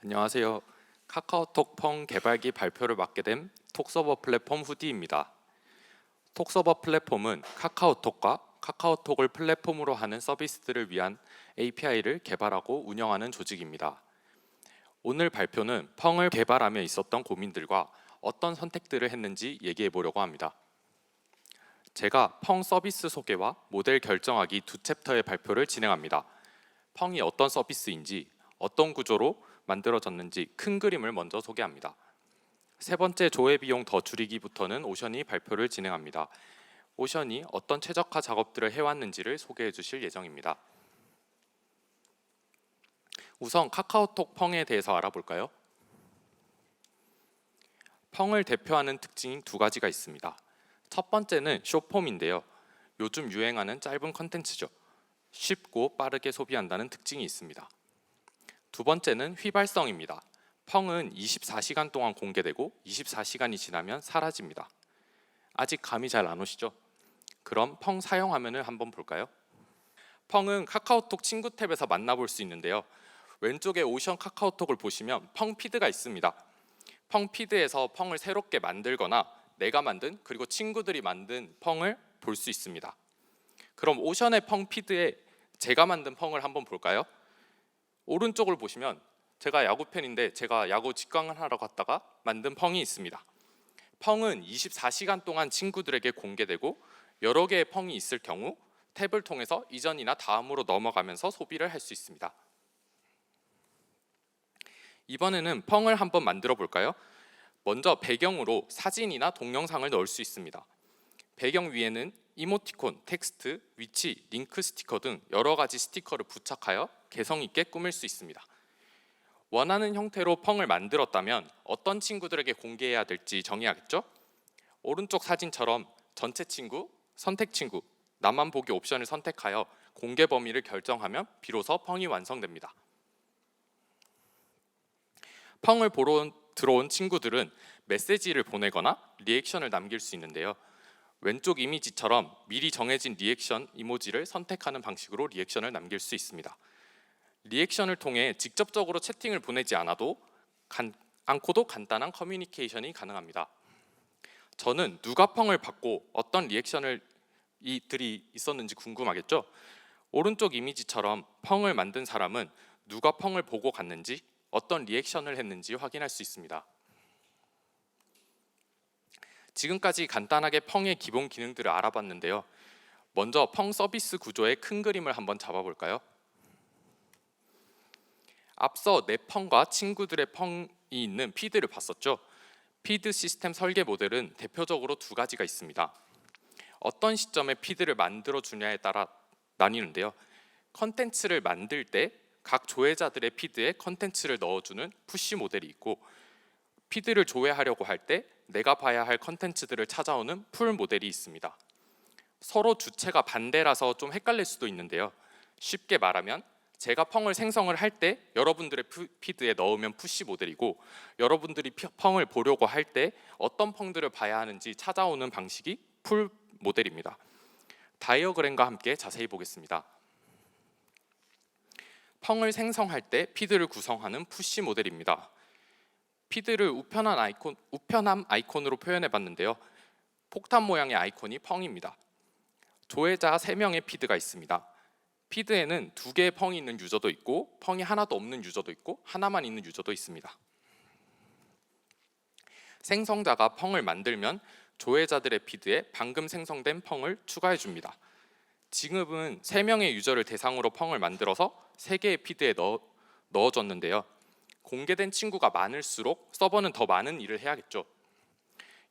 안녕하세요. 카카오톡 펑 개발기 발표를 맡게 된 톡서버 플랫폼 후디입니다. 톡서버 플랫폼은 카카오톡과 카카오톡을 플랫폼으로 하는 서비스들을 위한 API를 개발하고 운영하는 조직입니다. 오늘 발표는 펑을 개발하며 있었던 고민들과 어떤 선택들을 했는지 얘기해 보려고 합니다. 제가 펑 서비스 소개와 모델 결정하기 두 챕터의 발표를 진행합니다. 펑이 어떤 서비스인지, 어떤 구조로 만들어졌는지 큰 그림을 먼저 소개합니다. 세 번째 조회 비용 더 줄이기부터는 오션이 발표를 진행합니다. 오션이 어떤 최적화 작업들을 해왔는지를 소개해 주실 예정입니다. 우선 카카오톡 펑에 대해서 알아볼까요? 펑을 대표하는 특징이 두 가지가 있습니다. 첫 번째는 숏폼인데요. 요즘 유행하는 짧은 컨텐츠죠. 쉽고 빠르게 소비한다는 특징이 있습니다. 두 번째는 휘발성입니다. 펑은 24시간 동안 공개되고 24시간이 지나면 사라집니다. 아직 감이 잘 안 오시죠? 그럼 펑 사용 화면을 한번 볼까요? 펑은 카카오톡 친구 탭에서 만나볼 수 있는데요. 왼쪽에 오션 카카오톡을 보시면 펑 피드가 있습니다. 펑 피드에서 펑을 새롭게 만들거나 내가 만든 그리고 친구들이 만든 펑을 볼 수 있습니다. 그럼 오션의 펑 피드에 제가 만든 펑을 한번 볼까요? 오른쪽을 보시면 제가 야구 팬인데 제가 야구 직관을 하러 갔다가 만든 펑이 있습니다. 펑은 24시간 동안 친구들에게 공개되고 여러 개의 펑이 있을 경우 탭을 통해서 이전이나 다음으로 넘어가면서 소비를 할 수 있습니다. 이번에는 펑을 한번 만들어 볼까요? 먼저 배경으로 사진이나 동영상을 넣을 수 있습니다. 배경 위에는 이모티콘, 텍스트, 위치, 링크 스티커 등 여러 가지 스티커를 부착하여 개성 있게 꾸밀 수 있습니다. 원하는 형태로 펑을 만들었다면 어떤 친구들에게 공개해야 될지 정해야겠죠? 오른쪽 사진처럼 전체 친구, 선택 친구, 나만 보기 옵션을 선택하여 공개 범위를 결정하면 비로소 펑이 완성됩니다. 펑을 보러 들어온 친구들은 메시지를 보내거나 리액션을 남길 수 있는데요. 왼쪽 이미지처럼 미리 정해진 리액션 이모지를 선택하는 방식으로 리액션을 남길 수 있습니다. 리액션을 통해 직접적으로 채팅을 보내지 않고도 간단한 커뮤니케이션이 가능합니다. 저는 누가 펑을 받고 어떤 리액션을 이들이 있었는지 궁금하겠죠? 오른쪽 이미지처럼 펑을 만든 사람은 누가 펑을 보고 갔는지 어떤 리액션을 했는지 확인할 수 있습니다. 지금까지 간단하게 펑의 기본 기능들을 알아봤는데요. 먼저 펑 서비스 구조의 큰 그림을 한번 잡아볼까요? 앞서 내 펑과 친구들의 펑이 있는 피드를 봤었죠. 피드 시스템 설계 모델은 대표적으로 두 가지가 있습니다. 어떤 시점에 피드를 만들어주냐에 따라 나뉘는데요. 컨텐츠를 만들 때 각 조회자들의 피드에 컨텐츠를 넣어주는 푸시 모델이 있고, 피드를 조회하려고 할 때 내가 봐야 할 컨텐츠들을 찾아오는 풀 모델이 있습니다. 서로 주체가 반대라서 좀 헷갈릴 수도 있는데요. 쉽게 말하면 제가 펑을 생성을 할 때 여러분들의 피드에 넣으면 푸시 모델이고, 여러분들이 펑을 보려고 할 때 어떤 펑들을 봐야 하는지 찾아오는 방식이 풀 모델입니다. 다이어그램과 함께 자세히 보겠습니다. 펑을 생성할 때 피드를 구성하는 푸시 모델입니다. 피드를 우편함 아이콘으로 표현해 봤는데요. 폭탄 모양의 아이콘이 펑입니다. 조회자 3명의 피드가 있습니다. 피드에는 2개의 펑이 있는 유저도 있고 펑이 하나도 없는 유저도 있고 하나만 있는 유저도 있습니다. 생성자가 펑을 만들면 조회자들의 피드에 방금 생성된 펑을 추가해 줍니다. 지금은 3명의 유저를 대상으로 펑을 만들어서 3개의 피드에 넣어줬는데요. 공개된 친구가 많을수록 서버는 더 많은 일을 해야겠죠.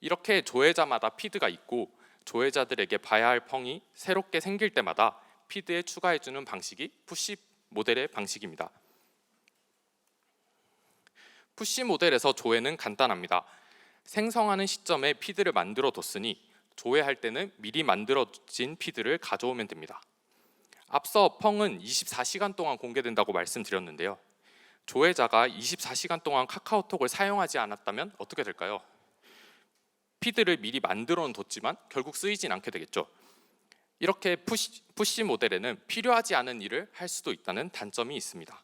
이렇게 조회자마다 피드가 있고 조회자들에게 봐야 할 펑이 새롭게 생길 때마다 피드에 추가해주는 방식이 푸시 모델의 방식입니다. 푸시 모델에서 조회는 간단합니다. 생성하는 시점에 피드를 만들어 뒀으니 조회할 때는 미리 만들어진 피드를 가져오면 됩니다. 앞서 펑은 24시간 동안 공개된다고 말씀드렸는데요. 조회자가 24시간 동안 카카오톡을 사용하지 않았다면 어떻게 될까요? 피드를 미리 만들어 뒀지만 결국 쓰이진 않게 되겠죠. 이렇게 푸시 모델에는 필요하지 않은 일을 할 수도 있다는 단점이 있습니다.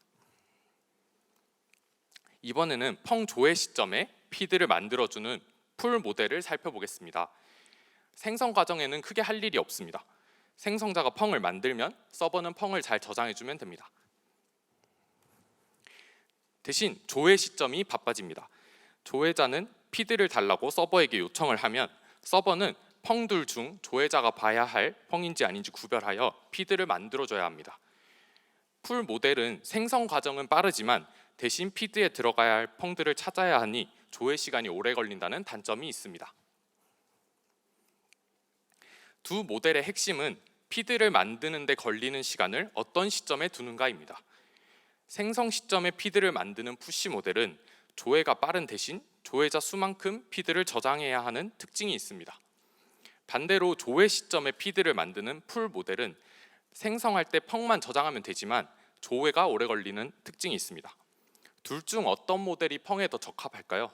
이번에는 펑 조회 시점에 피드를 만들어주는 풀 모델을 살펴보겠습니다. 생성 과정에는 크게 할 일이 없습니다. 생성자가 펑을 만들면 서버는 펑을 잘 저장해주면 됩니다. 대신 조회 시점이 바빠집니다. 조회자는 피드를 달라고 서버에게 요청을 하면 서버는 펑들 중 조회자가 봐야 할 펑인지 아닌지 구별하여 피드를 만들어줘야 합니다. 풀 모델은 생성 과정은 빠르지만 대신 피드에 들어가야 할 펑들을 찾아야 하니 조회 시간이 오래 걸린다는 단점이 있습니다. 두 모델의 핵심은 피드를 만드는 데 걸리는 시간을 어떤 시점에 두는가입니다. 생성 시점에 피드를 만드는 푸시 모델은 조회가 빠른 대신 조회자 수만큼 피드를 저장해야 하는 특징이 있습니다. 반대로 조회 시점에 피드를 만드는 풀 모델은 생성할 때 펑만 저장하면 되지만 조회가 오래 걸리는 특징이 있습니다. 둘 중 어떤 모델이 펑에 더 적합할까요?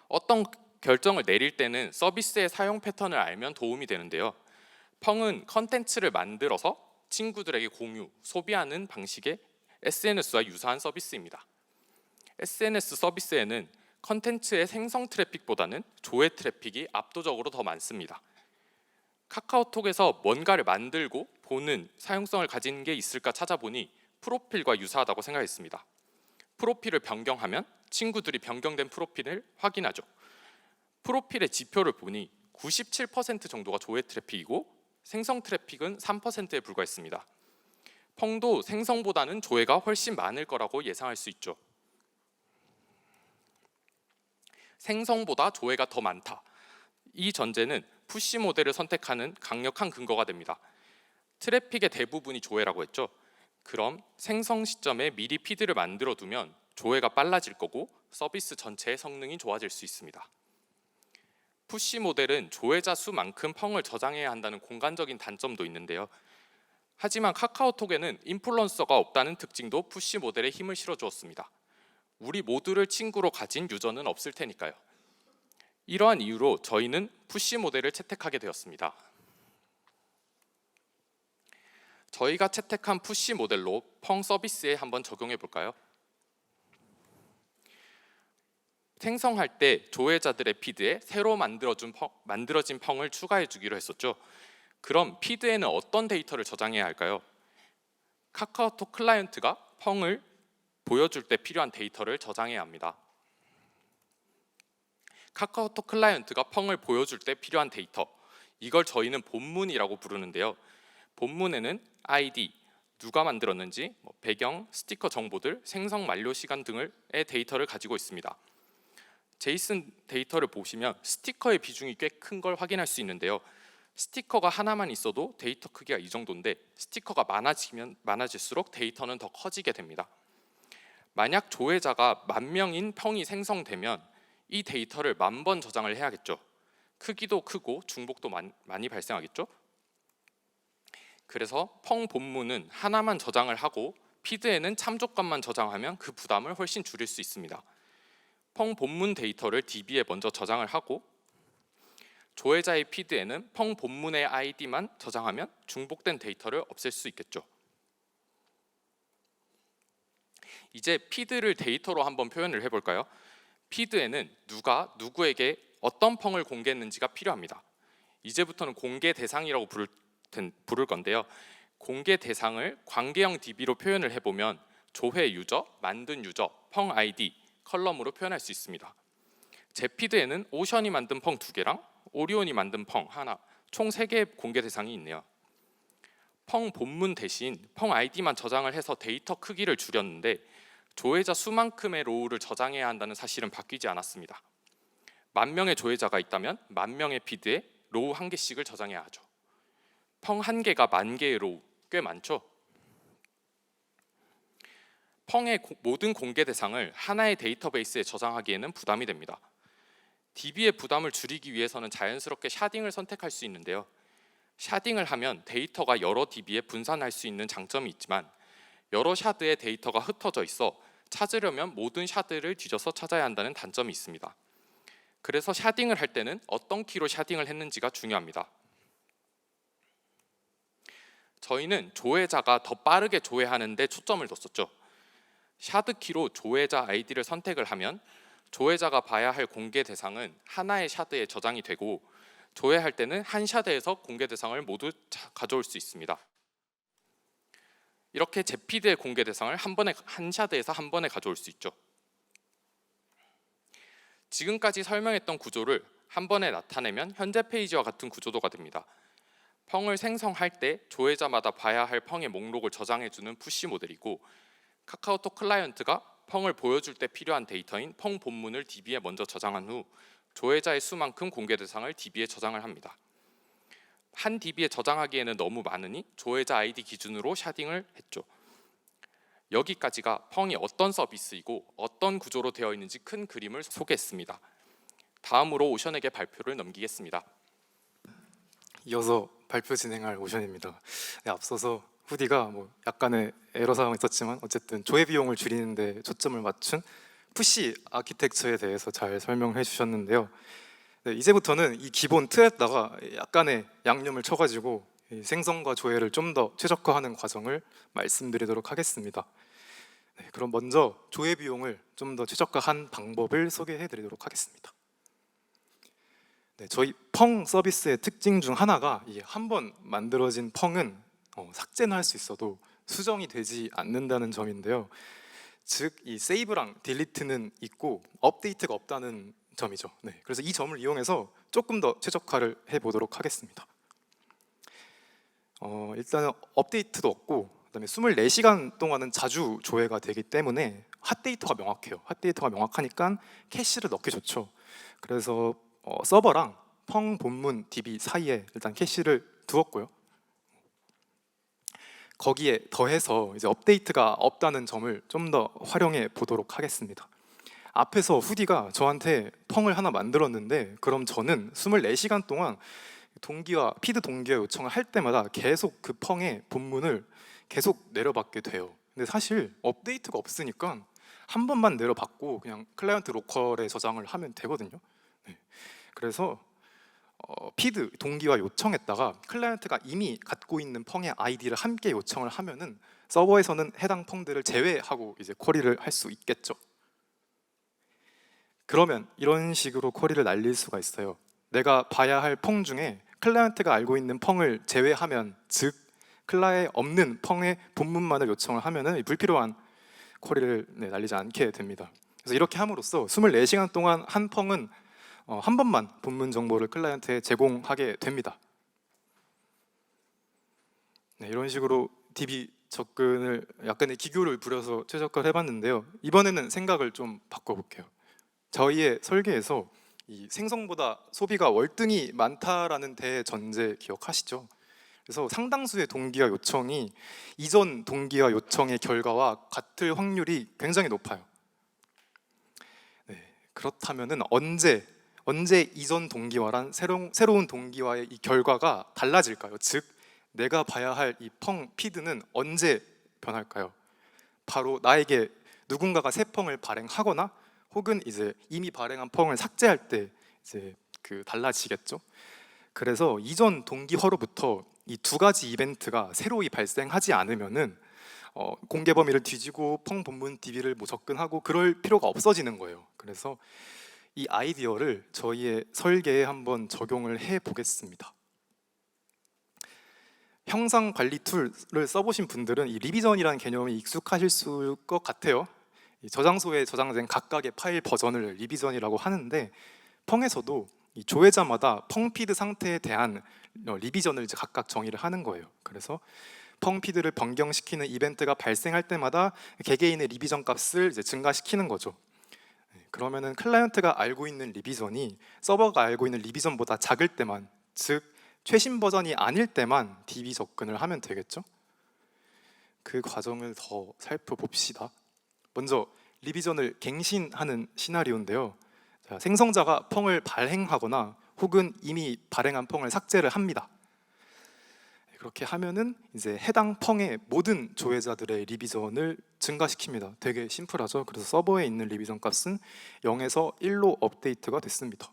어떤 결정을 내릴 때는 서비스의 사용 패턴을 알면 도움이 되는데요. 펑은 컨텐츠를 만들어서 친구들에게 공유, 소비하는 방식의 SNS와 유사한 서비스입니다. SNS 서비스에는 컨텐츠의 생성 트래픽보다는 조회 트래픽이 압도적으로 더 많습니다. 카카오톡에서 뭔가를 만들고 보는 사용성을 가진 게 있을까 찾아보니 프로필과 유사하다고 생각했습니다. 프로필을 변경하면 친구들이 변경된 프로필을 확인하죠. 프로필의 지표를 보니 97% 정도가 조회 트래픽이고 생성 트래픽은 3%에 불과했습니다. 펑도 생성보다는 조회가 훨씬 많을 거라고 예상할 수 있죠. 생성보다 조회가 더 많다. 이 전제는 푸시 모델을 선택하는 강력한 근거가 됩니다. 트래픽의 대부분이 조회라고 했죠. 그럼 생성 시점에 미리 피드를 만들어 두면 조회가 빨라질 거고 서비스 전체의 성능이 좋아질 수 있습니다. 푸시 모델은 조회자 수만큼 펑을 저장해야 한다는 공간적인 단점도 있는데요. 하지만 카카오톡에는 인플루언서가 없다는 특징도 푸시 모델에 힘을 실어주었습니다. 우리 모두를 친구로 가진 유저는 없을 테니까요. 이러한 이유로 저희는 푸시 모델을 채택하게 되었습니다. 저희가 채택한 푸시 모델로 펑 서비스에 한번 적용해 볼까요? 생성할 때 조회자들의 피드에 새로 만들어진 펑을 추가해 주기로 했었죠. 그럼 피드에는 어떤 데이터를 저장해야 할까요? 카카오톡 클라이언트가 펑을 보여줄 때 필요한 데이터를 저장해야 합니다. 카카오톡 클라이언트가 펑을 보여줄 때 필요한 데이터, 이걸 저희는 본문이라고 부르는데요. 본문에는 아이디, 누가 만들었는지, 배경, 스티커 정보들, 생성 만료 시간 등의 데이터를 가지고 있습니다. 제이슨 데이터를 보시면 스티커의 비중이 꽤 큰 걸 확인할 수 있는데요. 스티커가 하나만 있어도 데이터 크기가 이 정도인데 스티커가 많아지면 많아질수록 데이터는 더 커지게 됩니다. 만약 조회자가 10,000명인 펑이 생성되면 이 데이터를 10,000번 저장을 해야겠죠. 크기도 크고 중복도 많이 발생하겠죠. 그래서 펑 본문은 하나만 저장을 하고 피드에는 참조값만 저장하면 그 부담을 훨씬 줄일 수 있습니다. 펑 본문 데이터를 DB에 먼저 저장을 하고 조회자의 피드에는 펑 본문의 아이디만 저장하면 중복된 데이터를 없앨 수 있겠죠. 이제 피드를 데이터로 한번 표현을 해볼까요? 피드에는 누가 누구에게 어떤 펑을 공개했는지가 필요합니다. 이제부터는 공개 대상이라고 부를 건데요. 공개 대상을 관계형 DB로 표현을 해보면 조회 유저, 만든 유저, 펑 아이디, 컬럼으로 표현할 수 있습니다. 제 피드에는 오션이 만든 펑 2개랑 오리온이 만든 펑 하나, 총 3개의 공개 대상이 있네요. 펑 본문 대신 펑 아이디만 저장을 해서 데이터 크기를 줄였는데 조회자 수만큼의 로우를 저장해야 한다는 사실은 바뀌지 않았습니다. 10,000명의 조회자가 있다면 10,000명의 피드에 로우 1개씩을 저장해야 하죠. 펑 1개가 10,000개의 로우, 꽤 많죠? 펑의 모든 공개 대상을 하나의 데이터베이스에 저장하기에는 부담이 됩니다. DB의 부담을 줄이기 위해서는 자연스럽게 샤딩을 선택할 수 있는데요. 샤딩을 하면 데이터가 여러 DB에 분산할 수 있는 장점이 있지만 여러 샤드의 데이터가 흩어져 있어 찾으려면 모든 샤드를 뒤져서 찾아야 한다는 단점이 있습니다. 그래서 샤딩을 할 때는 어떤 키로 샤딩을 했는지가 중요합니다. 저희는 조회자가 더 빠르게 조회하는 데 초점을 뒀었죠. 샤드 키로 조회자 아이디를 선택을 하면 조회자가 봐야 할 공개 대상은 하나의 샤드에 저장이 되고 조회할 때는 한 샤드에서 공개 대상을 모두 가져올 수 있습니다. 이렇게 제 피드의 공개 대상을 한 샤드에서 한 번에 가져올 수 있죠. 지금까지 설명했던 구조를 한 번에 나타내면 현재 페이지와 같은 구조도가 됩니다. 펑을 생성할 때 조회자마다 봐야 할 펑의 목록을 저장해주는 푸시 모델이고, 카카오톡 클라이언트가 펑을 보여줄 때 필요한 데이터인 펑 본문을 DB에 먼저 저장한 후 조회자의 수만큼 공개 대상을 DB에 저장을 합니다. 한 DB에 저장하기에는 너무 많으니 조회자 아이디 기준으로 샤딩을 했죠. 여기까지가 펑이 어떤 서비스이고 어떤 구조로 되어 있는지 큰 그림을 소개했습니다. 다음으로 오션에게 발표를 넘기겠습니다. 이어서 발표 진행할 오션입니다. 네, 앞서서 후디가 약간의 에러 사항이 있었지만 어쨌든 조회 비용을 줄이는 데 초점을 맞춘 푸시 아키텍처에 대해서 잘 설명해 주셨는데요. 네, 이제부터는 이 기본 틀에다가 약간의 양념을 쳐가지고 이 생성과 조회를 좀 더 최적화하는 과정을 말씀드리도록 하겠습니다. 네, 그럼 먼저 조회 비용을 좀 더 최적화한 방법을 소개해 드리도록 하겠습니다. 네, 저희 펑 서비스의 특징 중 하나가 한 번 만들어진 펑은 삭제는 할 수 있어도 수정이 되지 않는다는 점인데요. 즉, 이 세이브랑 딜리트는 있고 업데이트가 없다는 점이죠. 네, 그래서 이 점을 이용해서 조금 더 최적화를 해보도록 하겠습니다. 일단은 업데이트도 없고, 그다음에 24시간 동안은 자주 조회가 되기 때문에 핫데이터가 명확해요. 핫데이터가 명확하니까 캐시를 넣기 좋죠. 그래서 서버랑 펑 본문 DB 사이에 일단 캐시를 두었고요. 거기에 더해서 이제 업데이트가 없다는 점을 좀 더 활용해 보도록 하겠습니다. 앞에서 후디가 저한테 펑을 하나 만들었는데, 그럼 저는 24시간 동안 피드 동기화 요청을 할 때마다 계속 그 펑의 본문을 계속 내려받게 돼요. 근데 사실 업데이트가 없으니까 한 번만 내려받고 그냥 클라이언트 로컬에 저장을 하면 되거든요. 네. 그래서 피드 동기화 요청했다가 클라이언트가 이미 갖고 있는 펑의 아이디를 함께 요청을 하면은 서버에서는 해당 펑들을 제외하고 이제 쿼리를 할 수 있겠죠. 그러면 이런 식으로 쿼리를 날릴 수가 있어요. 내가 봐야 할 펑 중에 클라이언트가 알고 있는 펑을 제외하면, 즉 클라에 없는 펑의 본문만을 요청을 하면은 불필요한 쿼리를 날리지 않게 됩니다. 그래서 이렇게 함으로써 24시간 동안 한 펑은 한 번만 본문 정보를 클라이언트에 제공하게 됩니다. 네, 이런 식으로 DB 접근을 약간의 기교를 부려서 최적화를 해봤는데요. 이번에는 생각을 좀 바꿔볼게요. 저희의 설계에서 이 생성보다 소비가 월등히 많다라는 대전제 기억하시죠? 그래서 상당수의 동기화 요청이 이전 동기화 요청의 결과와 같을 확률이 굉장히 높아요. 네, 그렇다면은 언제 이전 동기화란 새로운 동기화의 이 결과가 달라질까요? 즉, 내가 봐야 할 이 펑 피드는 언제 변할까요? 바로 나에게 누군가가 새 펑을 발행하거나 혹은 이제 이미 발행한 펑을 삭제할 때 이제 달라지겠죠. 그래서 이전 동기화로부터 이 두 가지 이벤트가 새로이 발생하지 않으면은 공개 범위를 뒤지고 펑 본문 DB를 접근하고 그럴 필요가 없어지는 거예요. 그래서 이 아이디어를 저희의 설계에 한번 적용을 해 보겠습니다. 형상 관리 툴을 써보신 분들은 이 리비전이라는 개념이 익숙하실 것 같아요. 이 저장소에 저장된 각각의 파일 버전을 리비전이라고 하는데, 펑에서도 이 조회자마다 펑 피드 상태에 대한 리비전을 이제 각각 정의를 하는 거예요. 그래서 펑 피드를 변경시키는 이벤트가 발생할 때마다 개개인의 리비전 값을 이제 증가시키는 거죠. 그러면은 클라이언트가 알고 있는 리비전이 서버가 알고 있는 리비전보다 작을 때만, 즉 최신 버전이 아닐 때만 DB 접근을 하면 되겠죠. 그 과정을 더 살펴봅시다. 먼저 리비전을 갱신하는 시나리오인데요. 자, 생성자가 펑을 발행하거나 혹은 이미 발행한 펑을 삭제를 합니다. 그렇게 하면은 이제 해당 펑의 모든 조회자들의 리비전을 증가시킵니다. 되게 심플하죠. 그래서 서버에 있는 리비전 값은 0에서 1로 업데이트가 됐습니다.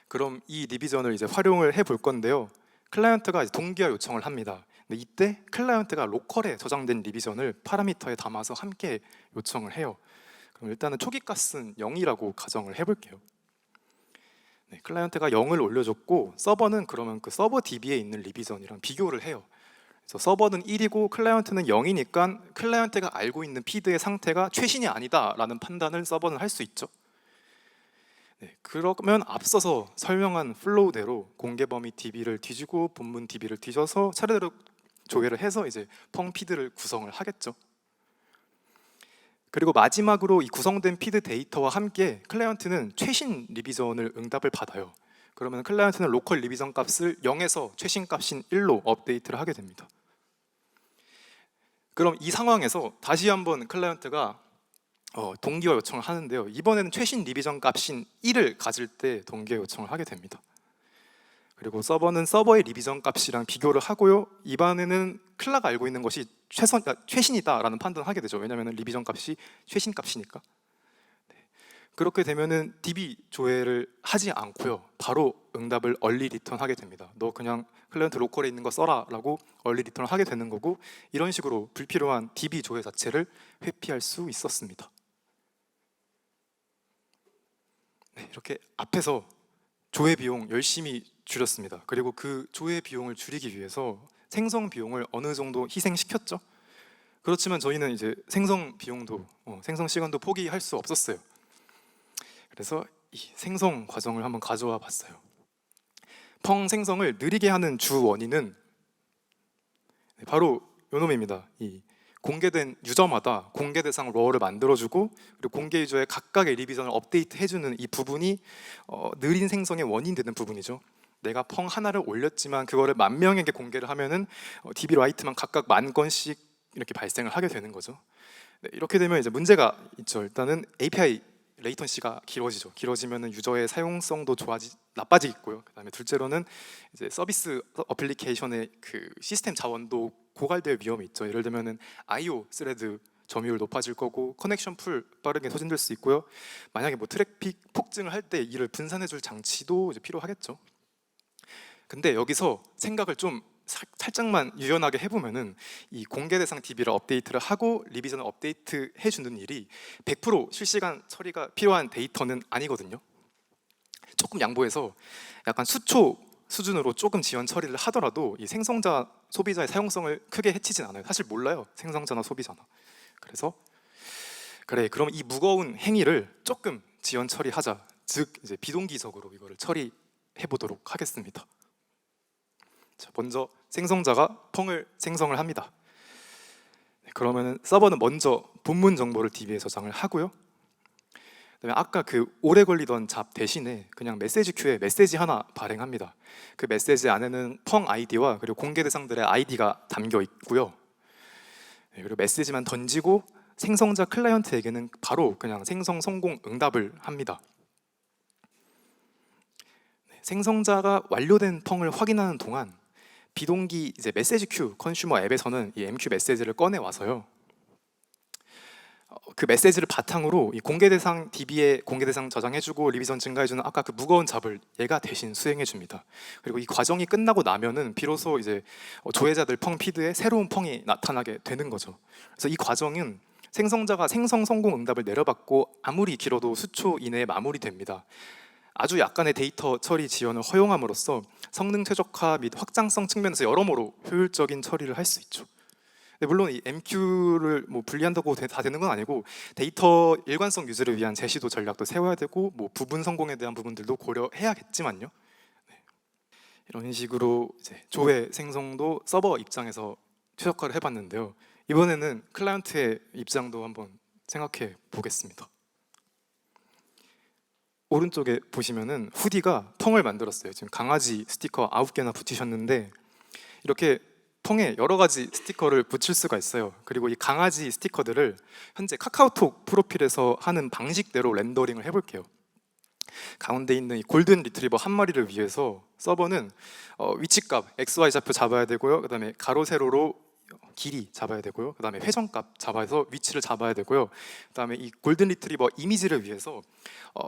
그럼 이 리비전을 이제 활용을 해볼 건데요. 클라이언트가 이제 동기화 요청을 합니다. 근데 이때 클라이언트가 로컬에 저장된 리비전을 파라미터에 담아서 함께 요청을 해요. 그럼 일단은 초기 값은 0이라고 가정을 해볼게요. 네, 클라이언트가 0을 올려줬고 서버는 그러면 그 서버 DB에 있는 리비전이랑 비교를 해요. 그래서 서버는 1이고 클라이언트는 0이니까 클라이언트가 알고 있는 피드의 상태가 최신이 아니다라는 판단을 서버는 할 수 있죠. 네, 그러면 앞서서 설명한 플로우대로 공개 범위 DB를 뒤지고 본문 DB를 뒤져서 차례대로 조회를 해서 이제 펑 피드를 구성을 하겠죠. 그리고 마지막으로 이 구성된 피드 데이터와 함께 클라이언트는 최신 리비전을 응답을 받아요. 그러면 클라이언트는 로컬 리비전 값을 0에서 최신 값인 1로 업데이트를 하게 됩니다. 그럼 이 상황에서 다시 한번 클라이언트가 동기화 요청을 하는데요. 이번에는 최신 리비전 값인 1을 가질 때 동기화 요청을 하게 됩니다. 그리고 서버는 서버의 리비전 값이랑 비교를 하고요. 이번에는 클라가 알고 있는 것이 최신이다라는 판단을 하게 되죠. 왜냐하면 리비전 값이 최신 값이니까. 네. 그렇게 되면은 DB 조회를 하지 않고요. 바로 응답을 얼리 리턴하게 됩니다. 너 그냥 클라이언트 로컬에 있는 거 써라라고 얼리 리턴을 하게 되는 거고, 이런 식으로 불필요한 DB 조회 자체를 회피할 수 있었습니다. 네, 이렇게 앞에서 조회 비용 열심히 줄였습니다. 그리고 그 조회 비용을 줄이기 위해서 생성 비용을 어느 정도 희생시켰죠. 그렇지만 저희는 이제 생성 비용도 생성 시간도 포기할 수 없었어요. 그래서 이 생성 과정을 한번 가져와 봤어요. 펑 생성을 느리게 하는 주 원인은 바로 요놈입니다. 이 공개된 유저마다 공개 대상 로어를 만들어주고, 그리고 공개 유저의 각각의 리비전을 업데이트해주는 이 부분이 느린 생성의 원인 되는 부분이죠. 내가 펑 하나를 올렸지만 그거를 10,000명에게 공개를 하면은 DB 라이트만 각각 10,000건씩 이렇게 발생을 하게 되는 거죠. 네, 이렇게 되면 이제 문제가 있죠. 일단은 API 레이턴시가 길어지죠. 길어지면은 유저의 사용성도 나빠지겠고요. 그다음에 둘째로는 이제 서비스 어플리케이션의 그 시스템 자원도 고갈될 위험이 있죠. 예를 들면은 I/O 스레드 점유율 높아질 거고, 커넥션 풀 빠르게 소진될 수 있고요. 만약에 뭐 트래픽 폭증을 할 때 이를 분산해줄 장치도 이제 필요하겠죠. 근데 여기서 생각을 좀 살짝만 유연하게 해보면은 이 공개 대상 DB를 업데이트를 하고 리비전을 업데이트 해주는 일이 100% 실시간 처리가 필요한 데이터는 아니거든요. 조금 양보해서 약간 수초 수준으로 조금 지연 처리를 하더라도 이 생성자 소비자의 사용성을 크게 해치진 않아요. 사실 몰라요, 생성자나 소비자나. 그래서 그래, 그럼 이 무거운 행위를 조금 지연 처리하자. 즉 이제 비동기적으로 이거를 처리해 보도록 하겠습니다. 자, 먼저 생성자가 펑을 생성을 합니다. 그러면 서버는 먼저 본문 정보를 DB에 저장을 하고요. 그다음에 아까 그 오래 걸리던 잡 대신에 그냥 메시지 큐에 메시지 하나 발행합니다. 그 메시지 안에는 펑 아이디와 그리고 공개 대상들의 아이디가 담겨 있고요. 그리고 메시지만 던지고 생성자 클라이언트에게는 바로 그냥 생성 성공 응답을 합니다. 생성자가 완료된 펑을 확인하는 동안 비동기 이제 메시지 큐 컨슈머 앱에서는 이 MQ 메시지를 꺼내 와서요. 그 메시지를 바탕으로 이 공개 대상 DB에 공개 대상 저장해주고 리비전 증가해주는 아까 그 무거운 잡을 얘가 대신 수행해줍니다. 그리고 이 과정이 끝나고 나면은 비로소 이제 조회자들 펑 피드에 새로운 펑이 나타나게 되는 거죠. 그래서 이 과정은 생성자가 생성 성공 응답을 내려받고 아무리 길어도 수초 이내에 마무리됩니다. 아주 약간의 데이터 처리 지연을 허용함으로써 성능 최적화 및 확장성 측면에서 여러모로 효율적인 처리를 할 수 있죠. 물론 이 MQ를 뭐 분리한다고 다 되는 건 아니고 데이터 일관성 유지를 위한 제시도 전략도 세워야 되고 뭐 부분 성공에 대한 부분들도 고려해야겠지만요. 네. 이런 식으로 이제 조회 생성도 서버 입장에서 최적화를 해봤는데요. 이번에는 클라이언트의 입장도 한번 생각해 보겠습니다. 오른쪽에 보시면은 후디가 펑을 만들었어요. 지금 강아지 스티커 9개나 붙이셨는데 이렇게 펑에 여러 가지 스티커를 붙일 수가 있어요. 그리고 이 강아지 스티커들을 현재 카카오톡 프로필에서 하는 방식대로 렌더링을 해볼게요. 가운데 있는 이 골든 리트리버 한 마리를 위해서 서버는 위치값 XY 좌표 잡아야 되고요. 그 다음에 가로 세로로 길이 잡아야 되고요. 그 다음에 회전값 잡아서 위치를 잡아야 되고요. 그 다음에 이 골든 리트리버 이미지를 위해서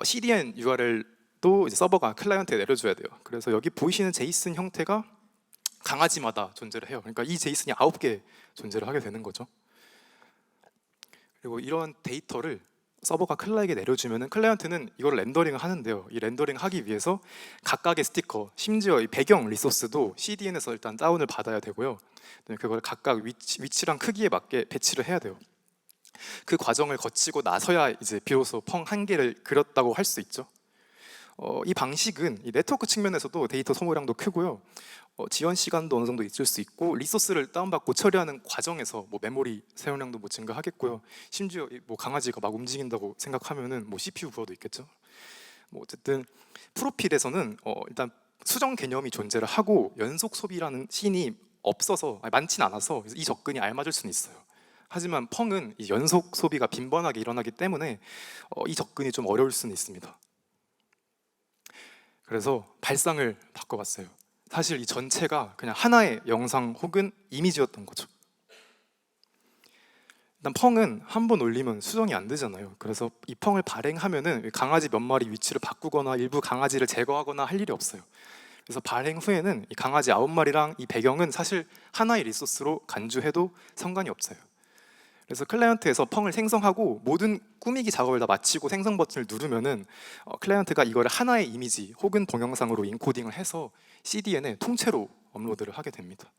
CDN URL도 이제 서버가 클라이언트에 내려줘야 돼요. 그래서 여기 보이시는 제이슨 형태가 강아지마다 존재를 해요. 그러니까 이 제이슨이 9개 존재를 하게 되는 거죠. 그리고 이런 데이터를 서버가 클라이에게 내려주면은 클라이언트는 이걸 렌더링을 하는데요. 이 렌더링 하기 위해서 각각의 스티커, 심지어 이 배경 리소스도 CDN에서 일단 다운을 받아야 되고요. 그걸 각각 위치랑 크기에 맞게 배치를 해야 돼요. 그 과정을 거치고 나서야 이제 비로소 펑 한 개를 그렸다고 할 수 있죠. 이 방식은 이 네트워크 측면에서도 데이터 소모량도 크고요. 지연 시간도 어느 정도 있을 수 있고 리소스를 다운받고 처리하는 과정에서 뭐 메모리 사용량도 뭐 증가하겠고요. 심지어 뭐 강아지가 막 움직인다고 생각하면은 뭐 CPU 부하도 있겠죠. 뭐 어쨌든 프로필에서는 일단 수정 개념이 존재를 하고 연속 소비라는 씬이 없어서 많진 않아서 이 접근이 알맞을 수는 있어요. 하지만 펑은 이 연속 소비가 빈번하게 일어나기 때문에 이 접근이 좀 어려울 수는 있습니다. 그래서 발상을 바꿔봤어요. 사실 이 전체가 그냥 하나의 영상 혹은 이미지였던 거죠. 일단 펑은 한 번 올리면 수정이 안 되잖아요. 그래서 이 펑을 발행하면은 강아지 몇 마리 위치를 바꾸거나 일부 강아지를 제거하거나 할 일이 없어요. 그래서 발행 후에는 이 강아지 9마리랑 이 배경은 사실 하나의 리소스로 간주해도 상관이 없어요. 그래서 클라이언트에서 펑을 생성하고 모든 꾸미기 작업을 다 마치고 생성 버튼을 누르면은 클라이언트가 이거를 하나의 이미지 혹은 동영상으로 인코딩을 해서 CDN에 통째로 업로드를 하게 됩니다.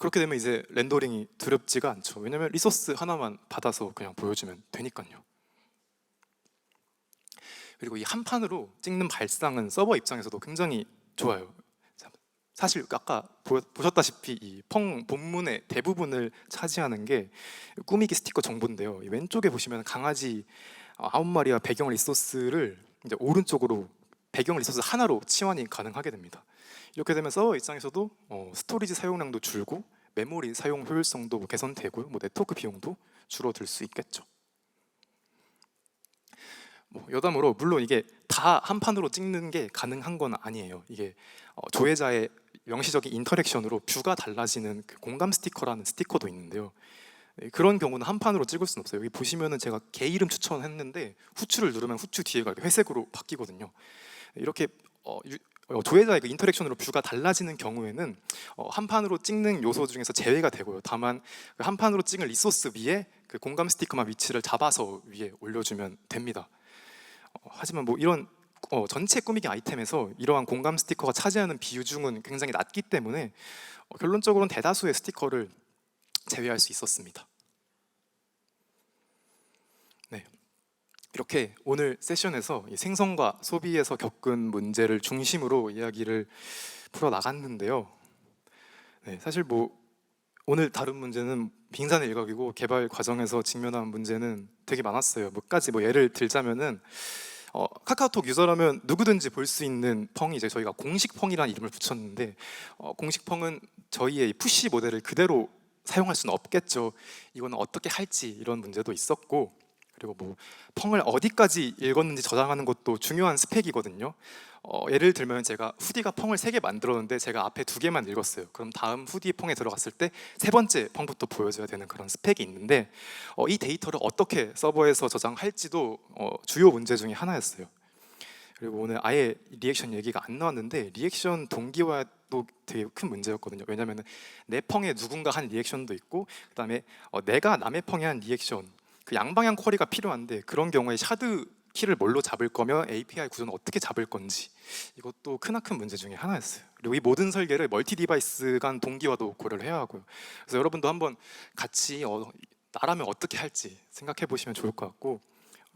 그렇게 되면 이제 렌더링이 두렵지가 않죠. 왜냐면 리소스 하나만 받아서 그냥 보여주면 되니까요. 그리고 이 한 판으로 찍는 발상은 서버 입장에서도 굉장히 좋아요. 사실 아까 보셨다시피 이 펑 본문의 대부분을 차지하는 게 꾸미기 스티커 정보인데요. 왼쪽에 보시면 강아지 9마리와 배경 리소스를 이제 오른쪽으로 배경 리소스 하나로 치환이 가능하게 됩니다. 이렇게 되면 서버 입장에서도 스토리지 사용량도 줄고 메모리 사용 효율성도 개선되고요. 뭐 네트워크 비용도 줄어들 수 있겠죠. 여담으로 물론 이게 다 한 판으로 찍는 게 가능한 건 아니에요. 이게 조회자의 명시적인 인터랙션으로 뷰가 달라지는 그 공감 스티커라는 스티커도 있는데요. 그런 경우는 한 판으로 찍을 수는 없어요. 여기 보시면은 제가 개 이름 추천했는데 후추를 누르면 후추 뒤에가 이렇게 회색으로 바뀌거든요. 이렇게 조회자의 그 인터랙션으로 뷰가 달라지는 경우에는 한 판으로 찍는 요소 중에서 제외가 되고요. 다만 그 한 판으로 찍은 리소스 위에 그 공감 스티커만 위치를 잡아서 위에 올려주면 됩니다. 하지만 뭐 이런 전체 꾸미기 아이템에서 이러한 공감 스티커가 차지하는 비중은 굉장히 낮기 때문에 결론적으로는 대다수의 스티커를 제외할 수 있었습니다. 네, 이렇게 오늘 세션에서 이 생성과 소비에서 겪은 문제를 중심으로 이야기를 풀어 나갔는데요. 네, 사실 뭐 오늘 다룬 문제는 빙산의 일각이고 개발 과정에서 직면한 문제는 되게 많았어요. 몇 가지 뭐 예를 들자면은 카카오톡 유저라면 누구든지 볼 수 있는 펑이 이제 저희가 공식 펑이라는 이름을 붙였는데 공식 펑은 저희의 푸시 모델을 그대로 사용할 수는 없겠죠. 이거는 어떻게 할지 이런 문제도 있었고, 그리고 뭐 펑을 어디까지 읽었는지 저장하는 것도 중요한 스펙이거든요. 예를 들면 제가 후디가 펑을 3개 만들었는데 제가 앞에 2개만 읽었어요. 그럼 다음 후디 펑에 들어갔을 때 3번째 펑부터 보여줘야 되는 그런 스펙이 있는데 이 데이터를 어떻게 서버에서 저장할지도 주요 문제 중에 하나였어요. 그리고 오늘 아예 리액션 얘기가 안 나왔는데 리액션 동기화도 되게 큰 문제였거든요. 왜냐하면 내 펑에 누군가 한 리액션도 있고 그다음에 내가 남의 펑에 한 리액션, 그 양방향 쿼리가 필요한데 그런 경우에 샤드 키를 뭘로 잡을 거며 API 구조는 어떻게 잡을 건지, 이것도 크나큰 문제 중에 하나였어요. 그리고 이 모든 설계를 멀티 디바이스 간 동기화도 고려를 해야 하고요. 그래서 여러분도 한번 같이 나라면 어떻게 할지 생각해 보시면 좋을 것 같고,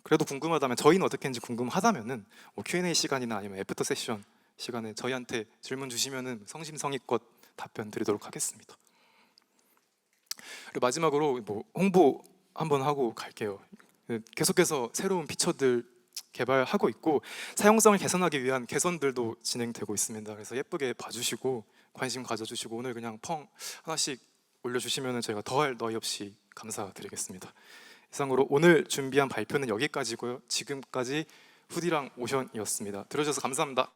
그래도 궁금하다면, 저희는 어떻게 했는지 궁금하다면은 Q&A 시간이나 아니면 애프터 세션 시간에 저희한테 질문 주시면은 성심성의껏 답변 드리도록 하겠습니다. 그리고 마지막으로 뭐 홍보 한번 하고 갈게요. 계속해서 새로운 피처들 개발하고 있고 사용성을 개선하기 위한 개선들도 진행되고 있습니다. 그래서 예쁘게 봐주시고 관심 가져주시고 오늘 그냥 펑 하나씩 올려주시면 저희가 더할 너위 없이 감사드리겠습니다. 이상으로 오늘 준비한 발표는 여기까지고요. 지금까지 후디랑 오션이었습니다. 들어주셔서 감사합니다.